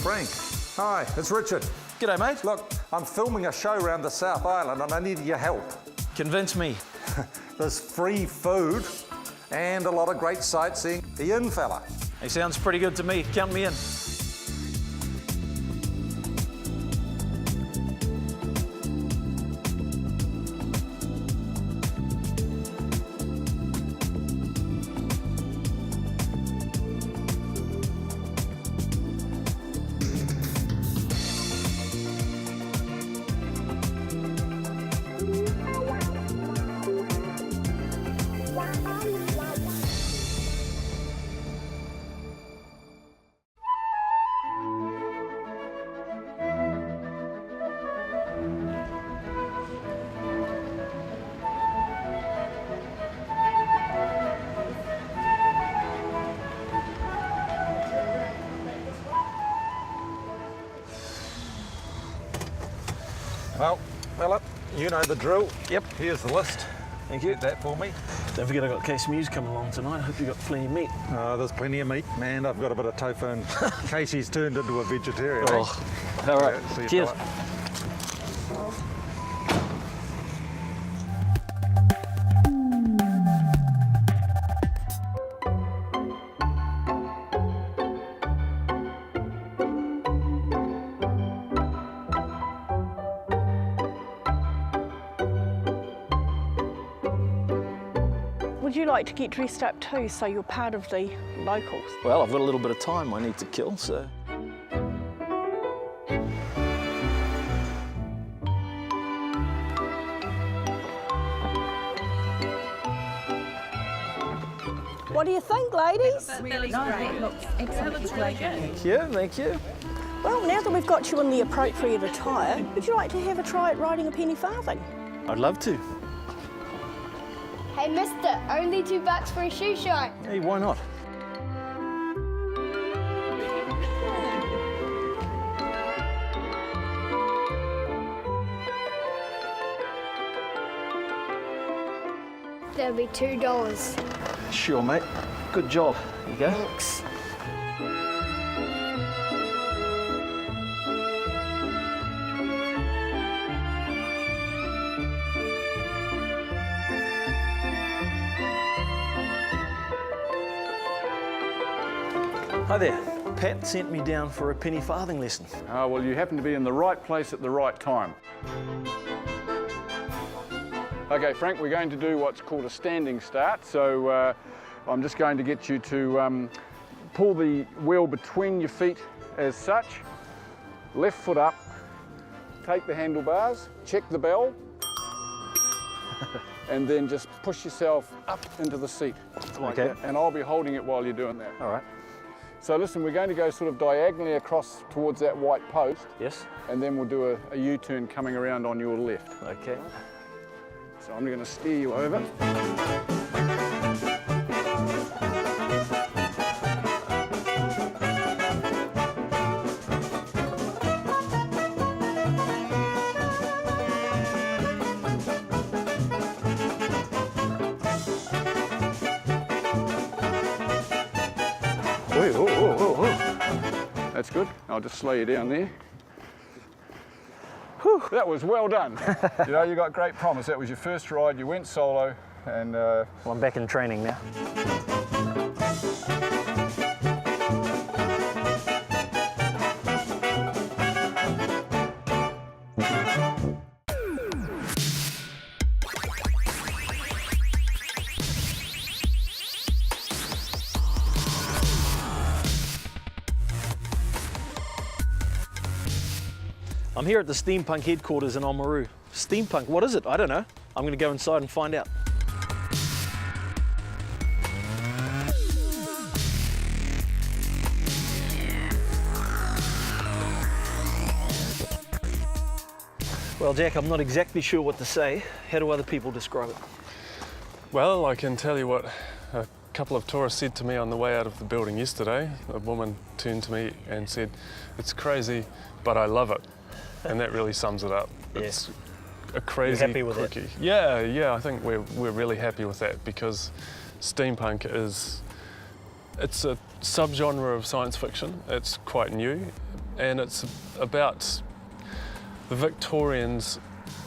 Frank. Hi, it's Richard. G'day, mate. Look, I'm filming a show around the South Island and I need your help. Convince me. There's free food and a lot of great sightseeing. Are you in, fella? He sounds pretty good to me. Count me in. Well, fella, you know the drill. Yep. Here's the list. Thank you. Get that for me. Don't forget I got Casey Muse coming along tonight. I hope you got plenty of meat. There's plenty of meat, man. I've got a bit of tofu and Casey's turned into a vegetarian. Oh, all right. Yeah, see you, Cheers. fella. Would you like to get dressed up too, so you're part of the locals? Well, I've got a little bit of time I need to kill, so... What do you think, ladies? Really great. Looks excellent. Thank you, thank you. Well, now that we've got you in the appropriate attire, would you like to have a try at riding a penny farthing? I'd love to. Hey, mister, only $2 for a shoe shine. Hey, why not? That'll be $2. Sure, mate. Good job. There you go. Thanks. Hi there. Pat sent me down for a penny farthing lesson. Well, you happen to be in the right place at the right time. Okay, Frank, we're going to do what's called a standing start. So I'm just going to get you to pull the wheel between your feet as such. Left foot up, take the handlebars, check the bell, and then just push yourself up into the seat. Like Okay. that. And I'll be holding it while you're doing that. All right. So listen, we're going to go sort of diagonally across towards that white post, Yes? and then we'll do a U-turn coming around on your left. Okay. So I'm going to steer you over. That's good. I'll just slow you down there. Whew, that was well done. You know, you got great promise. That was your first ride. You went solo, and Well, I'm back in training now. I'm here at the Steampunk headquarters in Oamaru. Steampunk, what is it? I don't know. I'm going to go inside and find out. Well, Jack, I'm not exactly sure what to say. How do other people describe it? Well, I can tell you what a couple of tourists said to me on the way out of the building yesterday. A woman turned to me and said, "It's crazy, but I love it." And that really sums it up. Yes. It's a crazy You're happy with quickie. it? Yeah, I think we're really happy with that because steampunk it's a subgenre of science fiction. It's quite new. and it's about the Victorians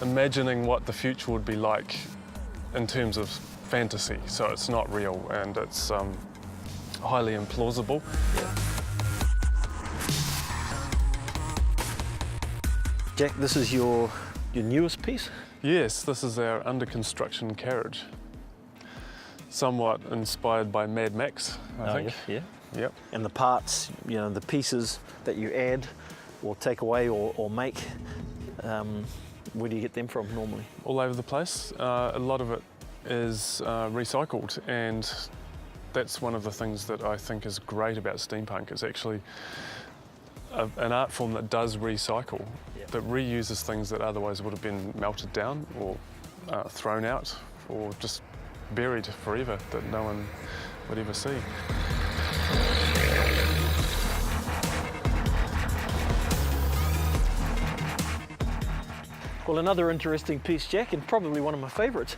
imagining what the future would be like in terms of fantasy. So it's not real, and it's highly implausible. Jack, this is your newest piece? Yes, this is our under construction carriage. Somewhat inspired by Mad Max, I think. Yeah. Yep. And the parts, you know, the pieces that you add or take away or make, where do you get them from normally? All over the place. A lot of it is recycled, and that's one of the things that I think is great about steampunk. It's actually an art form that does recycle, that reuses things that otherwise would have been melted down or thrown out or just buried forever, that no one would ever see. Well, another interesting piece, Jack, and probably one of my favourites.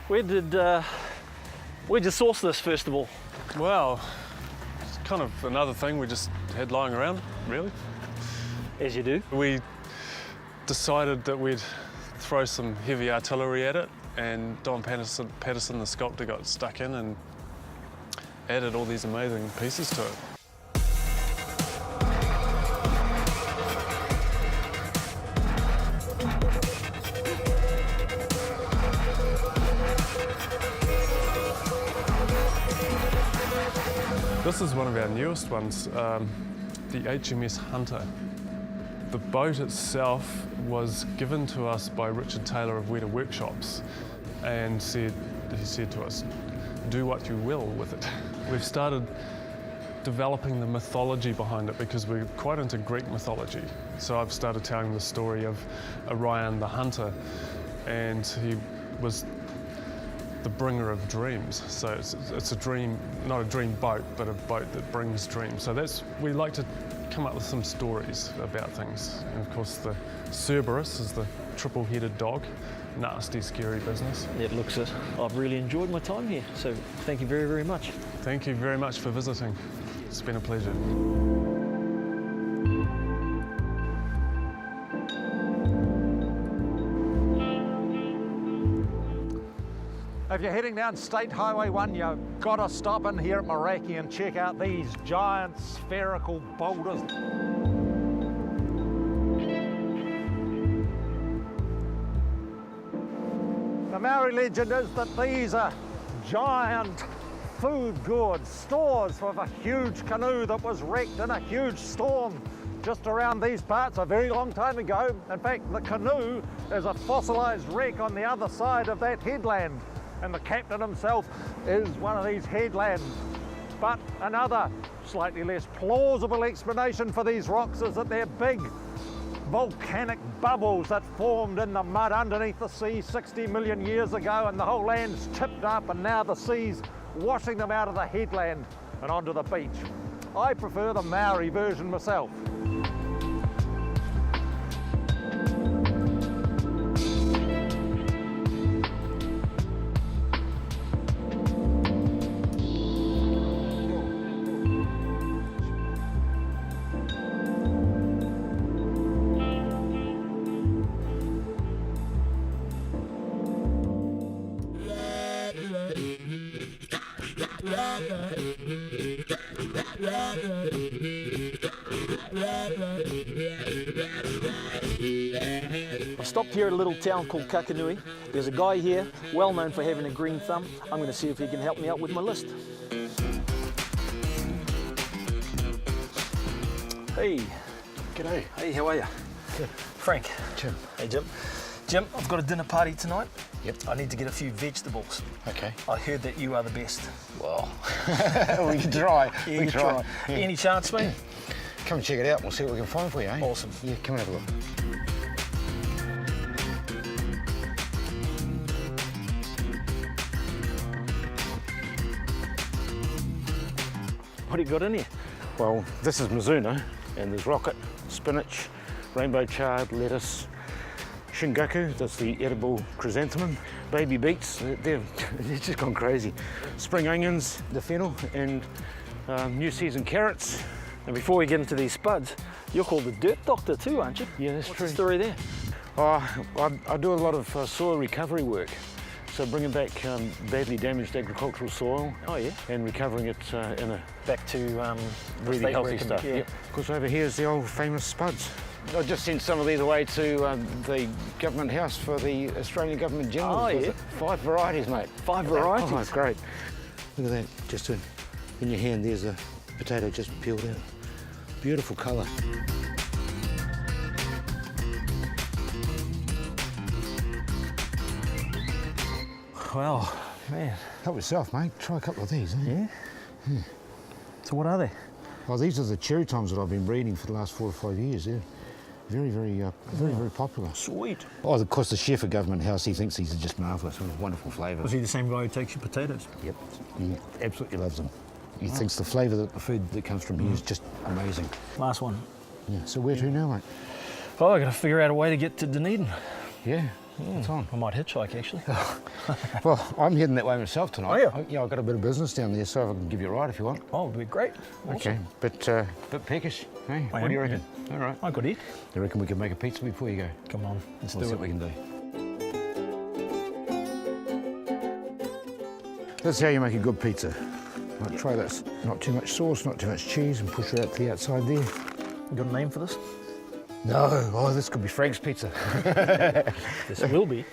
Where'd you source this, first of all? Well, it's kind of another thing we just had lying around, really. As you do. We decided that we'd throw some heavy artillery at it, and Don Patterson, the sculptor, got stuck in and added all these amazing pieces to it. This is one of our newest ones, the HMS Hunter. The boat itself was given to us by Richard Taylor of Weta Workshops, and he said to us, do what you will with it. We've started developing the mythology behind it because we're quite into Greek mythology. So I've started telling the story of Orion the Hunter, and he was the bringer of dreams. So it's a dream, not a dream boat, but a boat that brings dreams. So we like to come up with some stories about things. And of course the Cerberus is the triple-headed dog. Nasty, scary business. It looks it. I've really enjoyed my time here, so thank you very, very much. Thank you very much for visiting. It's been a pleasure. If you're heading down State Highway 1, you've got to stop in here at Meraki and check out these giant spherical boulders. The Maori legend is that these are giant food goods, stores of a huge canoe that was wrecked in a huge storm just around these parts a very long time ago. In fact, the canoe is a fossilized wreck on the other side of that headland, and the captain himself is one of these headlands. But another slightly less plausible explanation for these rocks is that they're big volcanic bubbles that formed in the mud underneath the sea 60 million years ago, and the whole land's tipped up, and now the sea's washing them out of the headland and onto the beach. I prefer the Maori version myself. I stopped here at a little town called Kakanui. There's a guy here, well known for having a green thumb. I'm going to see if he can help me out with my list. Hey. G'day. Hey, how are you? Good. Frank. Jim. Hey, Jim. Jim, I've got a dinner party tonight. Yep. I need to get a few vegetables. Okay. I heard that you are the best. Well, we can try. Yeah, we can try. Yeah. Any chance, mate? Come and check it out and we'll see what we can find for you, eh? Awesome. Yeah, come and have a look. What do you got in here? Well, this is Mizuno, and there's rocket, spinach, rainbow chard, lettuce, shingaku, that's the edible chrysanthemum, baby beets, they've just gone crazy. Spring onions, the fennel, and new season carrots, And before we get into these spuds, you're called the dirt doctor too, aren't you? Yeah, that's What's true. the story there? I do a lot of soil recovery work. So bringing back badly damaged agricultural soil Oh yeah. and recovering it in a Back to really state healthy reckon, stuff. yeah. Of course, over here is the old famous spuds. I just sent some of these away to the government house for the Australian Government General. Oh, yeah. 5 varieties, mate. 5 varieties. Oh, great. Look at that, just in your hand, there's a potato just peeled out. Beautiful colour. Wow, man. Help yourself, mate. Try a couple of these, eh? Yeah. So what are they? Well, these are the cherry toms that I've been breeding for the last 4 or 5 years. They're very popular. Sweet. Oh, of course, the chef at Government House, he thinks these are just marvellous, wonderful flavour. Was he the same guy who takes your potatoes? Yep, he absolutely loves them. He thinks the flavour that the food that comes from here is just amazing. Last one. Yeah. So where to now, mate? Oh, I got to figure out a way to get to Dunedin. Yeah. It's on. I might hitchhike actually. Well, I'm heading that way myself tonight. Oh, yeah? Yeah, I've got a bit of business down there, so I can give you a ride if you want. Oh, it'd be great. Okay, but bit peckish. Hey, I what do you am, reckon? All right. I could eat. You reckon we could make a pizza before you go? Come on, let's We'll see do what it. we can do. That's how you make a good pizza. Right, try this. Not too much sauce, not too much cheese, and push it out to the outside there. You got a name for this? No, oh, this could be Frank's pizza. This will be.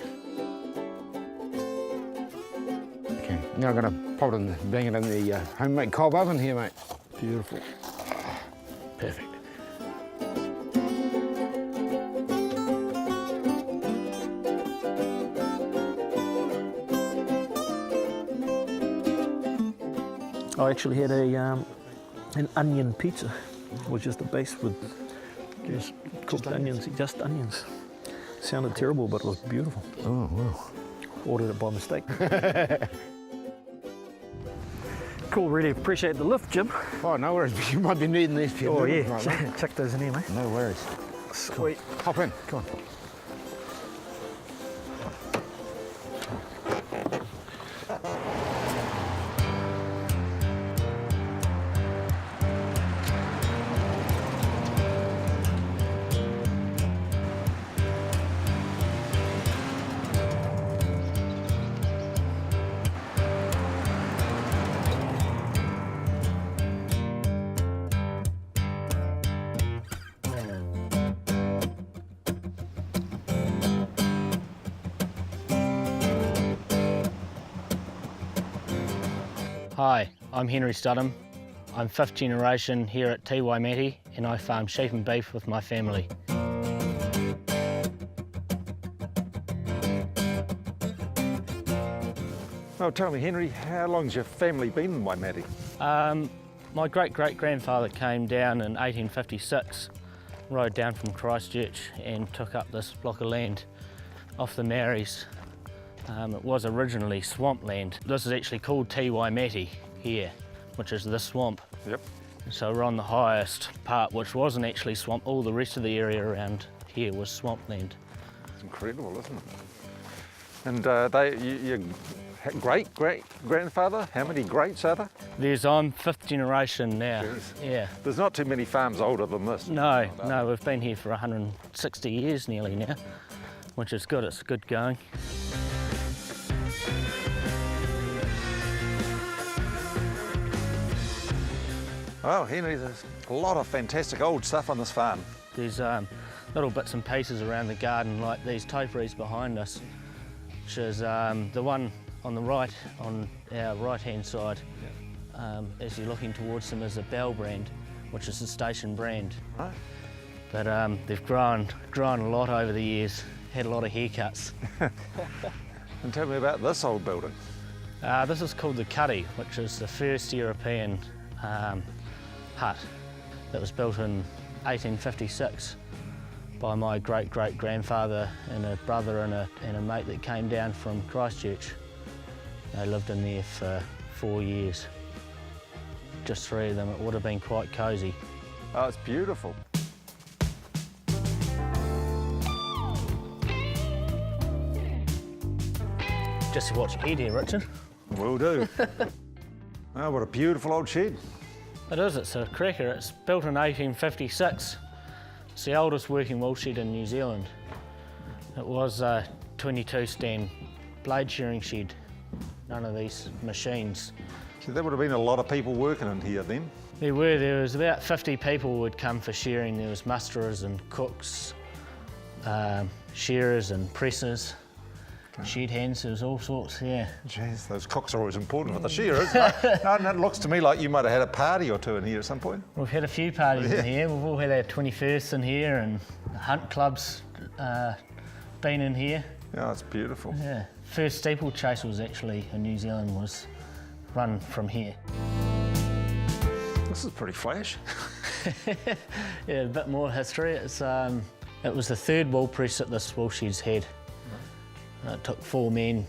Okay, now I'm gonna pop it in, bang it in the homemade cob oven here, mate. Beautiful. Perfect. I actually had an onion pizza, which is the base with just cooked onions, just onions. Sounded terrible, but it was beautiful. Oh, wow. Ordered it by mistake. Cool, really appreciate the lift, Jim. Oh, no worries. You might be needing these for your Oh noodles, yeah, right, mate. check those in here, mate. No worries. Sweet. Hop in. Come on. Hi, I'm Henry Studham. I'm 5th generation here at Te Waimeti and I farm sheep and beef with my family. Oh, tell me, Henry, how long's your family been in Waimeti? My great-great-grandfather came down in 1856, rode down from Christchurch and took up this block of land off the Maoris. It was originally swampland. This is actually called Te Waimeti here, which is this swamp. Yep. So we're on the highest part, which wasn't actually swamp. All the rest of the area around here was swampland. It's incredible, isn't it? And your great-great-grandfather, how many greats are there? I'm 5th generation now. Yes. Yeah. There's not too many farms older than this. No, we've been here for 160 years nearly now, which is good. It's good going. Oh, Henry, there's a lot of fantastic old stuff on this farm. There's little bits and pieces around the garden, like these topiaries behind us, which is the one on the right, on our right-hand side. As you're looking towards them is a Bell brand, which is the station brand. Right. But they've grown a lot over the years, had a lot of haircuts. And tell me about this old building. This is called the Cuddy, which is the first European hut that was built in 1856 by my great-great-grandfather and a brother and a mate that came down from Christchurch. They lived in there for 4 years. Just 3 of them. It would have been quite cosy. Oh, it's beautiful. Just watch you eat here, Richard. Will do. Oh, what a beautiful old shed. It is, it's a cracker. It's built in 1856. It's the oldest working wool shed in New Zealand. It was a 22 stand blade shearing shed. None of these machines. So there would have been a lot of people working in here then? There was about 50 people would come for shearing. There was musterers and cooks, shearers and pressers, shed hands, there was all sorts, yeah. Jeez, those cooks are always important for the shearers. No, it looks to me like you might have had a party or two in here at some point. We've had a few parties in here. We've all had our 21st in here, and the hunt club's been in here. Yeah, it's beautiful. Yeah. First steeplechase was actually in New Zealand was run from here. This is pretty flash. Yeah, a bit more history. It was the third wool press that this wool shed's had. It took four men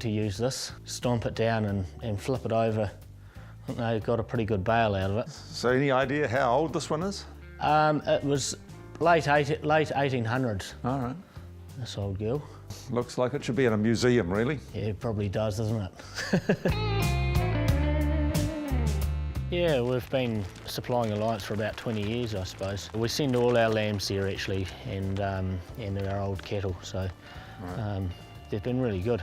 to use this, stomp it down and flip it over. I think they got a pretty good bale out of it. So any idea how old this one is? It was late 1800s. All right. This old girl. Looks like it should be in a museum, really. Yeah, it probably does, doesn't it? Yeah, we've been supplying Alliance for about 20 years, I suppose. We send all our lambs there actually, and our old cattle, so they've been really good.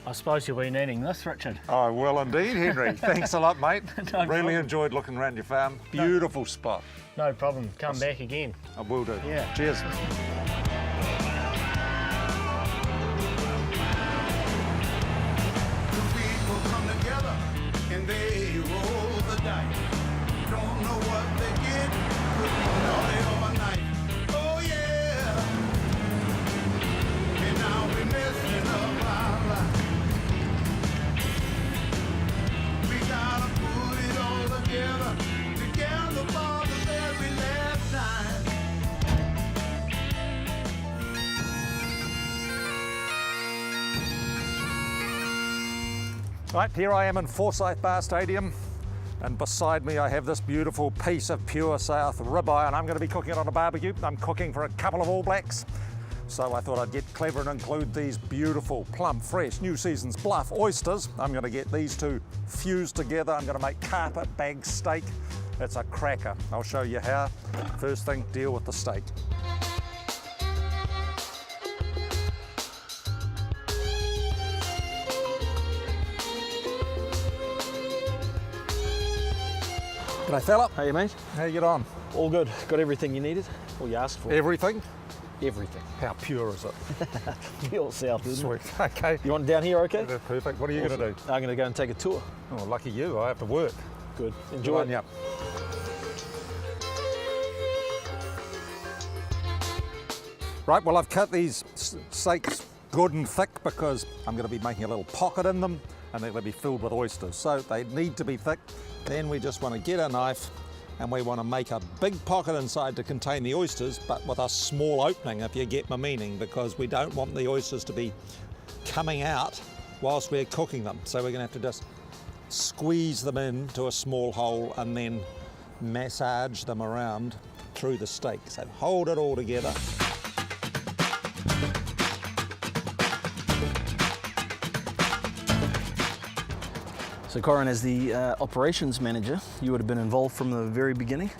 I suppose you'll be needing this, Richard. Oh, well indeed, Henry. Thanks a lot, mate. No really problem. enjoyed looking around your farm. Beautiful spot. No problem. Come back again. I will do. Yeah. Cheers. Right, here I am in Forsyth Bar Stadium, and beside me I have this beautiful piece of pure South ribeye, and I'm going to be cooking it on a barbecue. I'm cooking for a couple of All Blacks, so I thought I'd get clever and include these beautiful, plump, fresh, New Season's Bluff oysters. I'm going to get these two fused together. I'm going to make carpet bag steak. It's a cracker. I'll show you how. First thing, deal with the steak. G'day fella. Hey mate, How you get on? all good. Got everything you needed? Or you asked for? Everything? Everything. How pure is it? Pure South, isn't Sweet. Okay. it? You want it down here, okay? That's perfect. What are you going to do? I'm going to go and take a tour. Oh, lucky you. I have to work. Good. Good Enjoy on it. ya. Right, well, I've cut these steaks good and thick because I'm going to be making a little pocket in them, and they're going to be filled with oysters. So they need to be thick. Then we just want to get a knife and we want to make a big pocket inside to contain the oysters, but with a small opening, if you get my meaning, because we don't want the oysters to be coming out whilst we're cooking them. So we're going to have to just squeeze them into a small hole and then massage them around through the steak. So hold it all together. So Corin, as the operations manager, you would have been involved from the very beginning?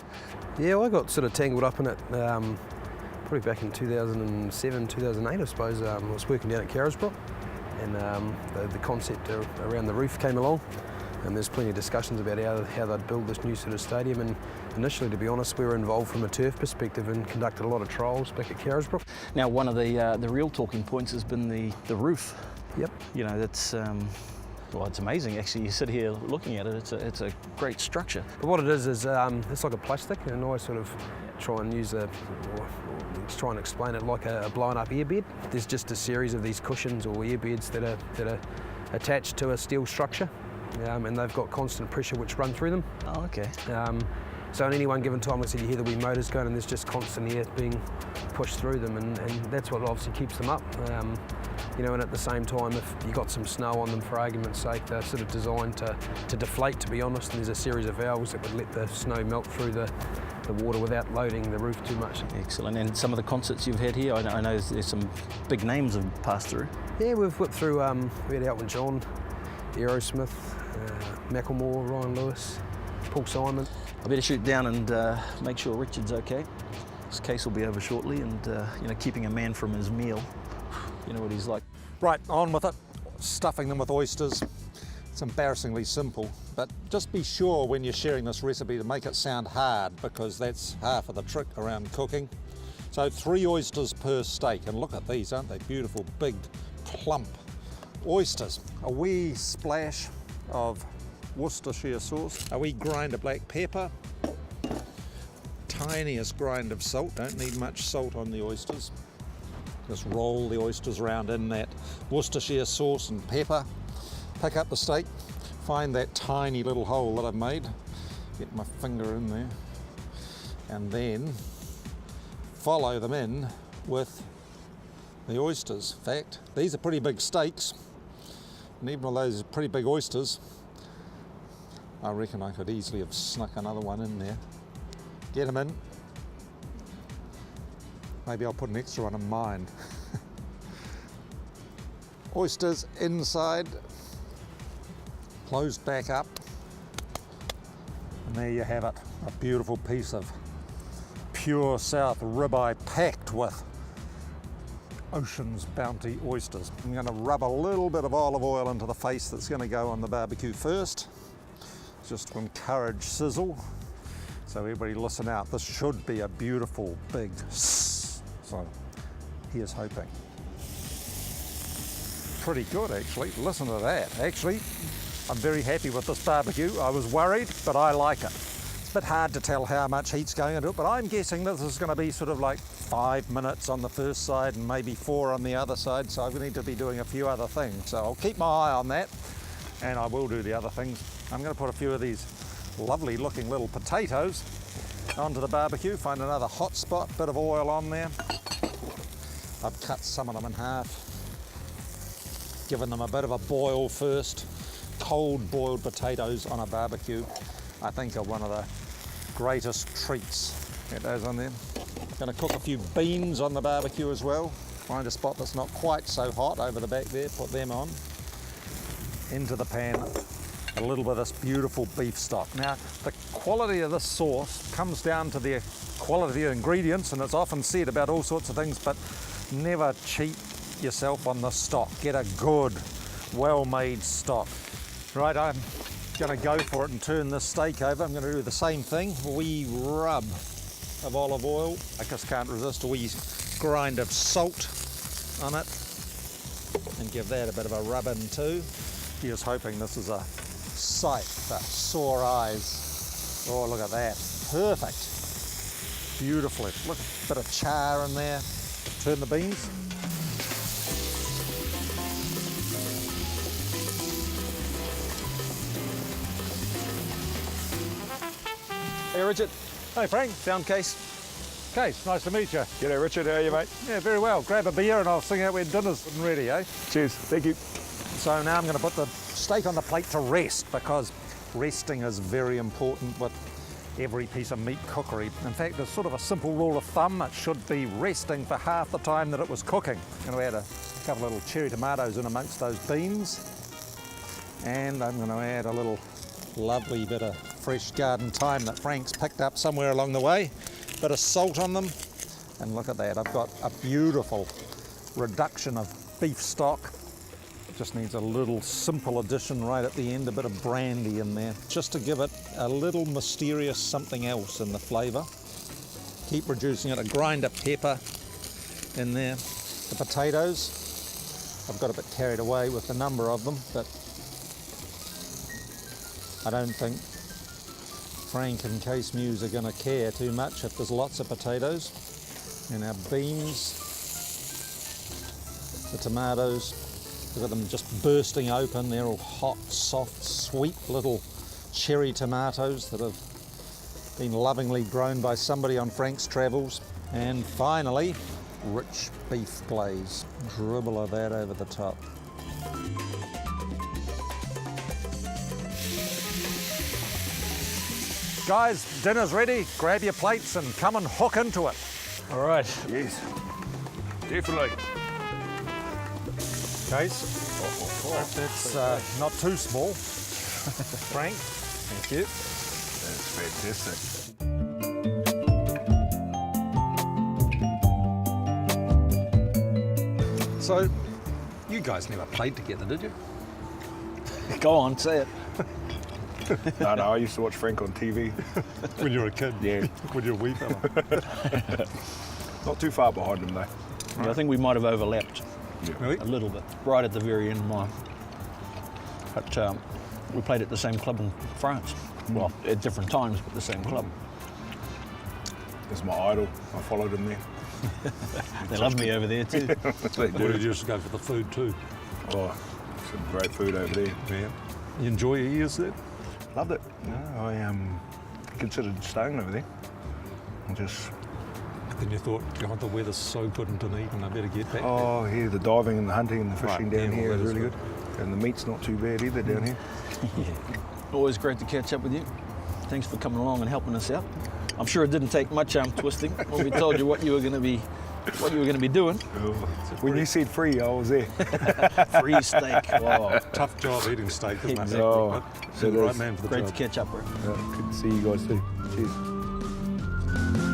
Yeah, well, I got sort of tangled up in it probably back in 2007, 2008, I suppose. I was working down at Carisbrook, and the concept around the roof came along, and there's plenty of discussions about how they'd build this new sort of stadium. And initially, to be honest, we were involved from a turf perspective and conducted a lot of trials back at Carisbrook. Now, one of the real talking points has been the roof. Yep. You know, that's well, it's amazing actually. You sit here looking at it. It's a great structure. But what it is it's like a plastic, and I sort of try and use try and explain it like a blown up airbed. There's just a series of these cushions or airbeds that are attached to a steel structure, and they've got constant pressure which run through them. Oh, okay. So at any one given time, like I said, you hear the wee motors going, and there's just constant air being pushed through them, and that's what obviously keeps them up. You know, and at the same time, if you've got some snow on them, for argument's sake, they're sort of designed to deflate, to be honest, and there's a series of valves that would let the snow melt through the water without loading the roof too much. Excellent. And some of the concerts you've had here, I know there's some big names have passed through. Yeah, we've whipped through, we had Elton John, Aerosmith, Macklemore, Ryan Lewis, Paul Simon. I better shoot down and make sure Richard's okay. His case will be over shortly, and you know, keeping a man from his meal, you know what he's like. Right, on with it. Stuffing them with oysters. It's embarrassingly simple, but just be sure when you're sharing this recipe to make it sound hard, because that's half of the trick around cooking. So 3 oysters per steak, and look at these, aren't they beautiful, big plump oysters. A wee splash of Worcestershire sauce, a wee grind of black pepper, tiniest grind of salt, don't need much salt on the oysters. Just roll the oysters around in that Worcestershire sauce and pepper. Pick up the steak, find that tiny little hole that I've made, get my finger in there, and then follow them in with the oysters. In fact, these are pretty big steaks, and even with those pretty big oysters, I reckon I could easily have snuck another one in there. Get them in. Maybe I'll put an extra one in mine. Oysters inside, closed back up, and there you have it, a beautiful piece of pure South ribeye packed with Ocean's Bounty oysters. I'm going to rub a little bit of olive oil into the face that's going to go on the barbecue first, just to encourage sizzle. So everybody listen out, this should be a beautiful big s. So here's hoping. Pretty good actually, listen to that. Actually, I'm very happy with this barbecue. I was worried, but I like it. It's a bit hard to tell how much heat's going into it, but I'm guessing this is going to be sort of like 5 minutes on the first side and maybe 4 on the other side, so I need to be doing a few other things. So I'll keep my eye on that, and I will do the other things. I'm going to put a few of these lovely looking little potatoes onto the barbecue, find another hot spot, bit of oil on there. I've cut some of them in half, given them a bit of a boil first. Cold boiled potatoes on a barbecue, I think, are one of the greatest treats. Get those on there. Going to cook a few beans on the barbecue as well. Find a spot that's not quite so hot over the back there, put them on. Into the pan, a little bit of this beautiful beef stock. Now, the quality of this sauce comes down to the quality of ingredients, and it's often said about all sorts of things, but never cheat yourself on the stock. Get a good, well-made stock. Right, I'm going to go for it and turn this steak over. I'm going to do the same thing. A wee rub of olive oil. I just can't resist a wee grind of salt on it, and give that a bit of a rub in too. Here's hoping this is a sight for sore eyes. Oh, look at that. Perfect. Beautifully. Look, a bit of char in there. Turn the beans. Hey Richard. Hey Frank. Found Case. Case, nice to meet you. G'day Richard, how are you mate? Yeah, very well. Grab a beer and I'll sing out when dinner's ready, eh? Cheers, thank you. So now I'm going to put the steak on the plate to rest, because resting is very important with every piece of meat cookery. In fact, there's sort of a simple rule of thumb. It should be resting for half the time that it was cooking. I'm going to add a couple of little cherry tomatoes in amongst those beans. And I'm going to add a little lovely bit of fresh garden thyme that Frank's picked up somewhere along the way. Bit of salt on them. And look at that, I've got a beautiful reduction of beef stock. Just needs a little simple addition right at the end, a bit of brandy in there, just to give it a little mysterious something else in the flavour. Keep reducing it, a grind of pepper in there. The potatoes, I've got a bit carried away with the number of them, but I don't think Frank and Case Muse are going to care too much if there's lots of potatoes. And our beans, the tomatoes, look at them just bursting open. They're all hot, soft, sweet little cherry tomatoes that have been lovingly grown by somebody on Frank's travels. And finally, rich beef glaze. Dribble of that over the top. Guys, dinner's ready. Grab your plates and come and hook into it. All right. Yes, definitely. Case, that's not too small. Frank, thank you. That's fantastic. So, you guys never played together, did you? Go on, say it. No, I used to watch Frank on TV. When you were a kid? Yeah. When you were a wee fella? Not too far behind him though. Yeah, I think we might have overlapped Really? a little bit, right at the very end. But we played at the same club in France. Well, at different times, but the same club. He's my idol. I followed him there. They love me over there too. They Or do. did you just go for the food too? Oh, some great food over there. Yeah. You enjoy your years there? Loved it. No, I considered staying over there. I just, Then you thought, God, the weather's so good in Dunedin, I better get back there. oh yeah, the diving and the hunting and the fishing Right, down yeah, here well, is that is really good. And the meat's not too bad either down here. Always great to catch up with you. Thanks for coming along and helping us out. I'm sure it didn't take much arm twisting when we told you what you were going to be doing. When you said free, I was there. Free steak. Oh, Tough job eating steak, isn't it? Exactly. Oh, You're the it right is. man for the great job. to catch up, bro. Good to see you guys too. Cheers.